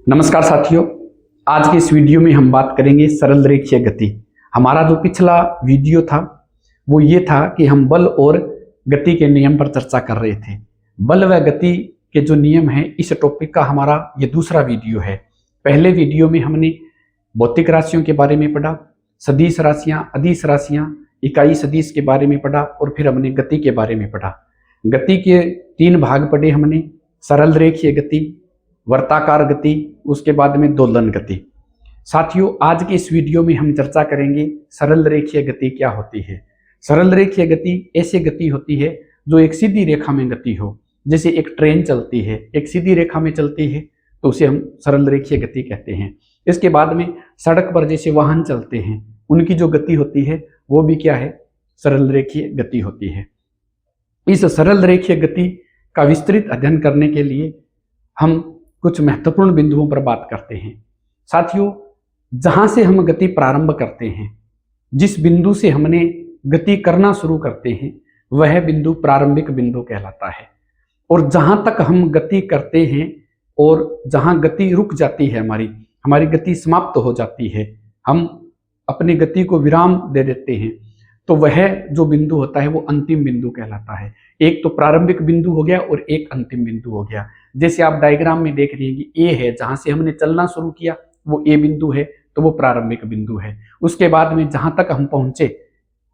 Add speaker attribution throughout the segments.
Speaker 1: नमस्कार साथियों, आज के इस वीडियो में हम बात करेंगे सरल रेखीय गति। हमारा जो पिछला वीडियो था वो ये था कि हम बल और गति के नियम पर चर्चा कर रहे थे। बल व गति के जो नियम हैं, इस टॉपिक का हमारा ये दूसरा वीडियो है। पहले वीडियो में हमने भौतिक राशियों के बारे में पढ़ा, सदिश राशियां, अदिश राशियां, इकाई सदिश के बारे में पढ़ा और फिर हमने गति के बारे में पढ़ा। गति के 3 भाग पढ़े हमने, सरल रेखीय गति, वर्ताकार गति, उसके बाद में दोलन गति। साथियों, आज के इस वीडियो में हम चर्चा करेंगे सरल रेखीय गति क्या होती है। सरल रेखीय गति ऐसी गति होती है जो एक सीधी रेखा में गति हो। जैसे एक ट्रेन चलती है, एक सीधी रेखा में चलती है तो उसे हम सरल रेखीय गति कहते हैं। इसके बाद में सड़क पर जैसे वाहन चलते हैं, उनकी जो गति होती है वो भी क्या है, सरल रेखीय गति होती है। इस सरल रेखीय गति का विस्तृत अध्ययन करने के लिए हम कुछ महत्वपूर्ण बिंदुओं पर बात करते हैं। साथियों, जहां से हम गति प्रारंभ करते हैं, जिस बिंदु से हमने गति करना शुरू करते हैं, वह बिंदु प्रारंभिक बिंदु कहलाता है। और जहां तक हम गति करते हैं और जहां गति रुक जाती है, हमारी गति समाप्त हो जाती है, हम अपनी गति को विराम दे देते हैं, तो वह जो बिंदु होता है वो अंतिम बिंदु कहलाता है। एक तो प्रारंभिक बिंदु हो गया और एक अंतिम बिंदु हो गया। जैसे आप डायग्राम में देख रहे हैं कि ए है, जहां से हमने चलना शुरू किया वो ए बिंदु है, तो वो प्रारंभिक बिंदु है। उसके बाद में जहां तक हम पहुंचे,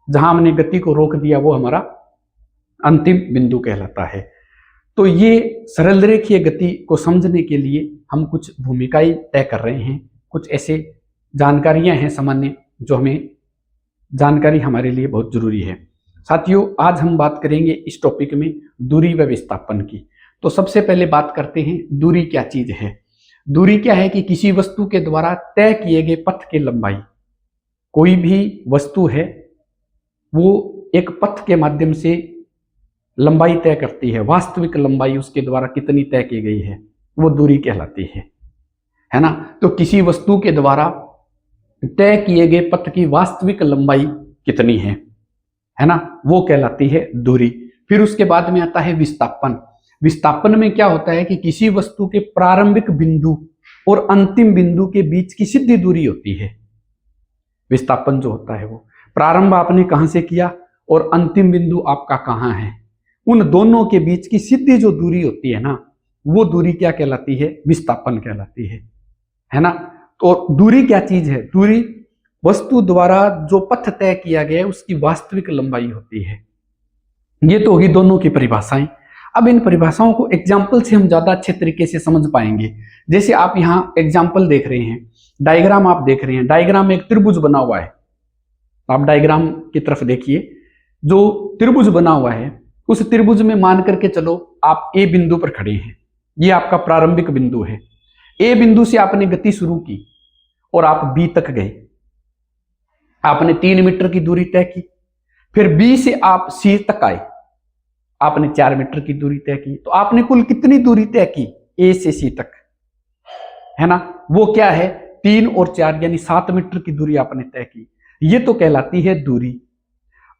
Speaker 1: जहां हमने गति को रोक दिया, वो हमारा अंतिम बिंदु कहलाता है। तो ये सरल रेखीय गति को समझने के लिए हम कुछ भूमिकाएं तय कर रहे हैं, कुछ ऐसे जानकारियां हैं सामान्य जो हमें जानकारी हमारे लिए बहुत जरूरी है। साथियों, आज हम बात करेंगे इस टॉपिक में दूरी व विस्थापन की। तो सबसे पहले बात करते हैं दूरी क्या चीज है। दूरी क्या है कि किसी वस्तु के द्वारा तय किए गए पथ की लंबाई। कोई भी वस्तु है वो एक पथ के माध्यम से लंबाई तय करती है, वास्तविक लंबाई उसके द्वारा कितनी तय की गई है वो दूरी कहलाती है ना। तो किसी वस्तु के द्वारा तय किए गए पथ की वास्तविक लंबाई कितनी है ना, वो कहलाती है दूरी। फिर उसके बाद में आता है विस्थापन। विस्थापन में क्या होता है कि किसी वस्तु के प्रारंभिक बिंदु और अंतिम बिंदु के बीच की सीधी दूरी होती है। विस्थापन जो होता है वो प्रारंभ आपने कहां से किया और अंतिम बिंदु आपका कहां है, उन दोनों के बीच की सीधी जो दूरी होती है ना, वो दूरी क्या कहलाती है, विस्थापन कहलाती है ना। तो दूरी क्या चीज है, दूरी वस्तु द्वारा जो पथ तय किया गया है उसकी वास्तविक लंबाई होती है। ये तो होगी दोनों की परिभाषाएं। अब इन परिभाषाओं को एग्जाम्पल से हम ज्यादा अच्छे तरीके से समझ पाएंगे। जैसे आप यहाँ एग्जाम्पल देख रहे हैं, डायग्राम आप देख रहे हैं, डायग्राम में एक त्रिभुज बना हुआ है। आप डायग्राम की तरफ देखिए, जो त्रिभुज बना हुआ है उस त्रिभुज में मान करके चलो आप ए बिंदु पर खड़े हैं, ये आपका प्रारंभिक बिंदु है। ए बिंदु से आपने गति शुरू की और आप बी तक गए, आपने 3 मीटर की दूरी तय की। फिर बी से आप सी तक आए, आपने 4 मीटर की दूरी तय की। तो आपने कुल कितनी दूरी तय की, ए से सी तक, है ना। वो क्या है, 3 और 4 यानी 7 मीटर की दूरी आपने तय की। ये तो कहलाती है दूरी।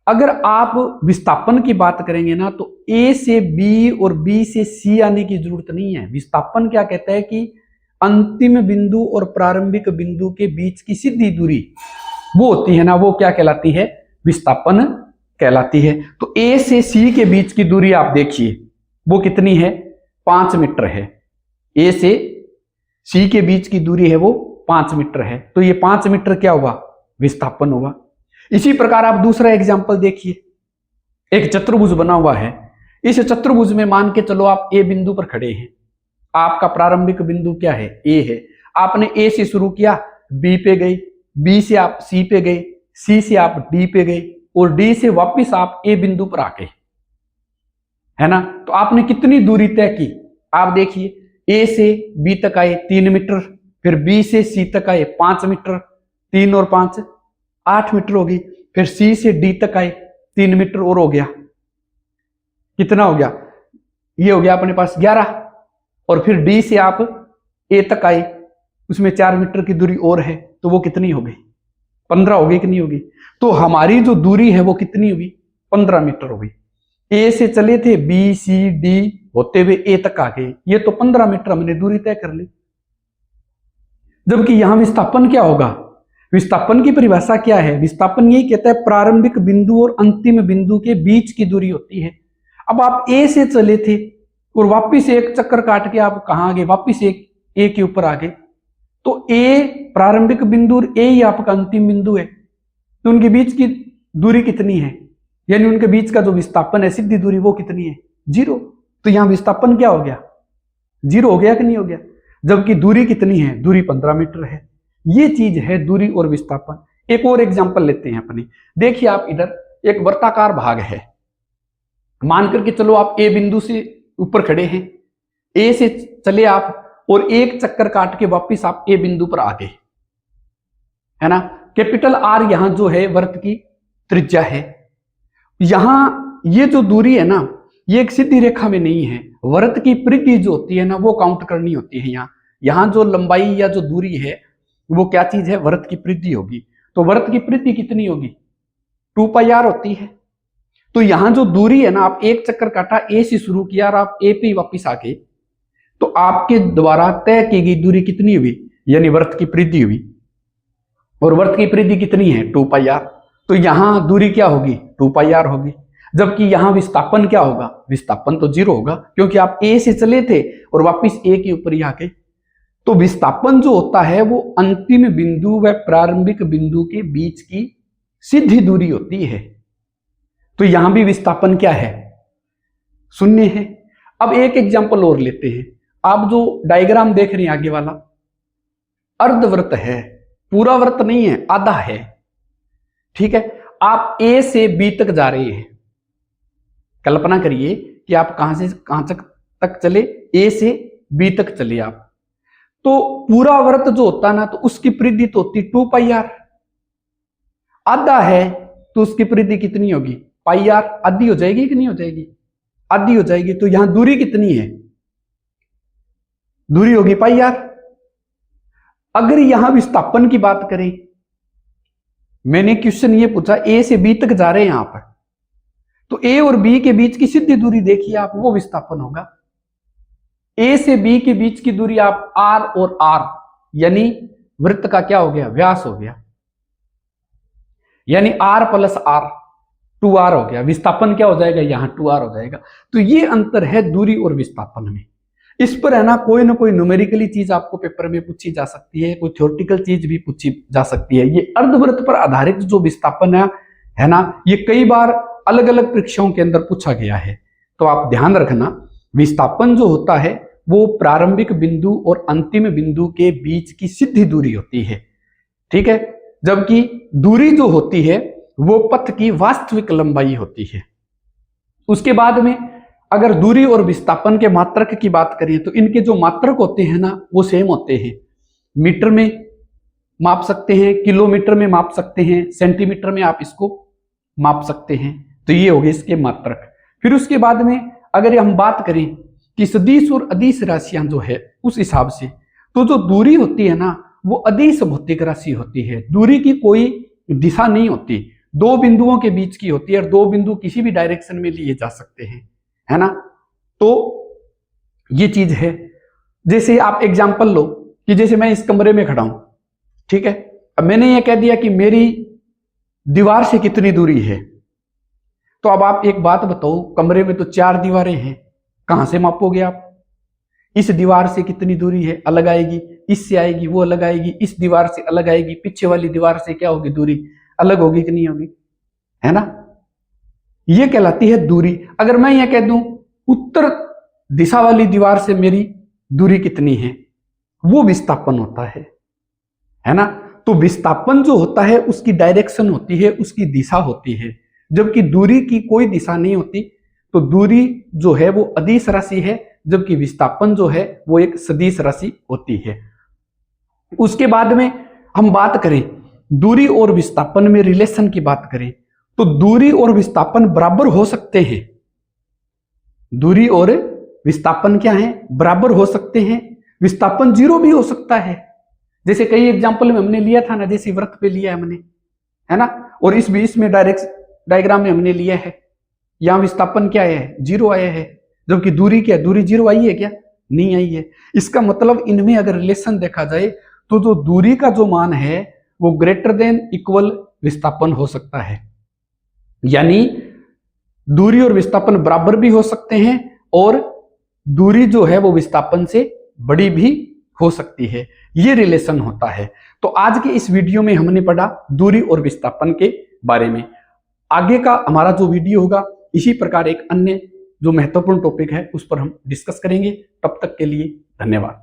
Speaker 1: अगर आप विस्थापन की बात करेंगे ना, तो ए से बी और बी से सी आने की जरूरत नहीं है। विस्थापन क्या कहता है कि अंतिम बिंदु और प्रारंभिक बिंदु के बीच की सीधी दूरी वो होती है ना, वो क्या कहलाती है, विस्थापन कहलाती है। तो ए से सी के बीच की दूरी आप देखिए वो कितनी है, 5 मीटर है। ए से सी के बीच की दूरी है वो 5 मीटर है। तो ये 5 मीटर क्या हुआ, विस्थापन हुआ। इसी प्रकार आप दूसरा एग्जाम्पल देखिए, एक चतुर्भुज बना हुआ है। इस चतुर्भुज में मान के चलो आप ए बिंदु पर खड़े हैं, आपका प्रारंभिक बिंदु क्या है, ए है। आपने ए से शुरू किया, बी पे गए, बी से आप सी पे गए, सी से आप डी पे गए और डी से वापस आप ए बिंदु पर आ गए, है ना। तो आपने कितनी दूरी तय की, आप देखिए, ए से बी तक आए 3 मीटर, फिर बी से सी तक आए 5 मीटर, 3 और 5 8 मीटर हो गई। फिर सी से डी तक आए 3 मीटर और हो गया, कितना हो गया, ये हो गया अपने पास 11। और फिर डी से आप ए तक आए, उसमें 4 मीटर की दूरी और है, तो वो कितनी हो गई, 15 हो गई कि नहीं होगी। तो हमारी जो दूरी है वो कितनी हुई, 15 मीटर हो गई। ए से चले थे, बी सी डी होते हुए ए तक आ गए, ये तो 15 मीटर हमने दूरी तय कर ली। जबकि यहां विस्थापन क्या होगा? विस्थापन की परिभाषा क्या है? विस्थापन यही कहता है प्रारंभिक बिंदु और अंतिम बिंदु के बीच की दूरी होती है। अब आप ए से चले थे और वापिस एक चक्कर काट के आप कहां आ गए? वापिस एक ए के ऊपर आ गए। तो ए प्रारंभिक बिंदु और ए ही आपका अंतिम बिंदु है, तो उनके बीच की दूरी कितनी है? यानी उनके बीच का जो विस्थापन है, सीधी दूरी, वो कितनी है? 0। तो यहां विस्थापन क्या हो गया? 0 हो गया कि नहीं हो गया? जबकि दूरी कितनी है? दूरी 15 मीटर है। ये चीज है दूरी और विस्थापन। एक और एग्जांपल लेते हैं अपनी। देखिए आप इधर एक वर्ताकार भाग है, मान करके चलो आप ए बिंदु से ऊपर खड़े हैं, ए से चले आप और एक चक्कर काट के वापिस आप ए बिंदु पर आ गए, है ना। कैपिटल आर यहां जो है वर्त की त्रिज्या है। यहां ये जो दूरी है ना, ये एक सीधी रेखा में नहीं है। वर्त की परिधि जो होती है ना, वो काउंट करनी होती है। यहां जो लंबाई या जो दूरी है वो क्या चीज है? वर्त की परिधि होगी। तो वर्त की परिधि कितनी होगी? 2πr होती है। तो यहां जो दूरी है ना, आप एक चक्कर काटा, ए से शुरू किया और आप ए पे वापिस आ गए, तो आपके द्वारा तय की गई दूरी कितनी हुई? यानी वर्त की परिधि हुई। और वर्त की परिधि कितनी है? 2πr। तो यहां दूरी क्या होगी? 2πr होगी। जबकि यहां विस्थापन क्या होगा? विस्थापन तो 0 होगा, क्योंकि आप ए से चले थे और वापिस ए के ऊपर ही आ गए। तो विस्थापन जो होता है वो अंतिम बिंदु व प्रारंभिक बिंदु के बीच की सीधी दूरी होती है। तो यहां भी विस्थापन क्या है? 0 है। अब एक एग्जांपल और लेते हैं। आप जो डायग्राम देख रहे हैं आगे वाला, अर्धवृत्त है, पूरा वृत्त नहीं है, आधा है, ठीक है। आप ए से बी तक जा रहे हैं। कल्पना करिए कि आप कहां से कहां तक चले? ए से बी तक चले आप। तो पूरा वृत्त जो होता है ना, तो उसकी परिधि तो होती 2πr। आधा है तो उसकी परिधि कितनी होगी? πr। आधी हो जाएगी कि नहीं हो जाएगी? आधी हो जाएगी। तो यहां दूरी कितनी है? दूरी होगी πr। अगर यहां विस्थापन की बात करें, मैंने क्वेश्चन ये पूछा ए से बी तक जा रहे हैं यहां पर, तो ए और बी के बीच की सीधी दूरी देखिए आप, वो विस्थापन होगा। ए से बी के बीच की दूरी आप आर और आर, यानी वृत्त का क्या हो गया? व्यास हो गया। यानी आर प्लस आर 2r हो गया। विस्थापन क्या हो जाएगा? यहां 2r हो जाएगा। तो ये अंतर है दूरी और विस्थापन में। इस पर है ना कोई ना कोई न्यूमेरिकली चीज आपको पेपर में पूछी जा सकती है, कोई थ्योरेटिकल चीज भी पूछी जा सकती है। ये अर्धवृत्त पर आधारित जो विस्थापन है ना, ये कई बार अलग अलग परीक्षाओं के अंदर पूछा गया है। तो आप ध्यान रखना, विस्थापन जो होता है वो प्रारंभिक बिंदु और अंतिम बिंदु के बीच की सीधी दूरी होती है, ठीक है। जबकि दूरी जो होती है वो पथ की वास्तविक लंबाई होती है। उसके बाद में अगर दूरी और विस्थापन के मात्रक की बात करें, तो इनके जो मात्रक होते हैं ना, वो सेम होते हैं। मीटर में माप सकते हैं, किलोमीटर में माप सकते हैं, सेंटीमीटर में आप इसको माप सकते हैं। तो ये हो गए इसके मात्रक। फिर उसके बाद में अगर हम बात करें कि सदिश और अदिश राशियां जो है उस हिसाब से, तो जो दूरी होती है ना, वो अदिश भौतिक राशि होती है। दूरी की कोई दिशा नहीं होती, दो बिंदुओं के बीच की होती है और दो बिंदु किसी भी डायरेक्शन में लिए जा सकते हैं, है ना। तो ये चीज है। जैसे आप एग्जांपल लो कि जैसे मैं इस कमरे में खड़ा हूं, ठीक है। अब मैंने ये कह दिया कि मेरी दीवार से कितनी दूरी है, तो अब आप एक बात बताओ, कमरे में तो 4 दीवारें हैं, कहां से मापोगे आप? इस दीवार से कितनी दूरी है? अलग आएगी, इससे आएगी, वो अलग आएगी, इस दीवार से अलग आएगी, पीछे वाली दीवार से क्या होगी? दूरी अलग होगी कि नहीं होगी, है ना। ये कहलाती है दूरी। अगर मैं ये कह दूं उत्तर दिशा वाली दीवार से मेरी दूरी कितनी है, वो विस्थापन होता है ना। तो विस्थापन जो होता है उसकी डायरेक्शन होती है, उसकी दिशा होती है, जबकि दूरी की कोई दिशा नहीं होती। तो दूरी जो है वो अदिश राशि है, जबकि विस्थापन जो है वो एक सदिश राशि होती है। उसके बाद में हम बात करें दूरी और विस्थापन में रिलेशन की बात करें, तो दूरी और विस्थापन बराबर हो सकते हैं। दूरी और विस्थापन क्या है? बराबर हो सकते हैं। विस्थापन 0 भी हो सकता है, जैसे कई एग्जांपल में हमने लिया था ना, जैसे वृत्त पे लिया है हमने, है ना। और इस बीच में डायग्राम में हमने लिया है, यहां विस्थापन क्या है? 0 आया है, जबकि दूरी क्या? दूरी 0 आई है क्या? नहीं आई है। इसका मतलब इनमें अगर रिलेशन देखा जाए तो जो दूरी का जो मान है वो ग्रेटर देन इक्वल विस्थापन हो सकता है, यानी दूरी और विस्थापन बराबर भी हो सकते हैं और दूरी जो है वो विस्थापन से बड़ी भी हो सकती है। ये रिलेशन होता है। तो आज के इस वीडियो में हमने पढ़ा दूरी और विस्थापन के बारे में। आगे का हमारा जो वीडियो होगा इसी प्रकार एक अन्य जो महत्वपूर्ण टॉपिक है उस पर हम डिस्कस करेंगे। तब तक के लिए धन्यवाद।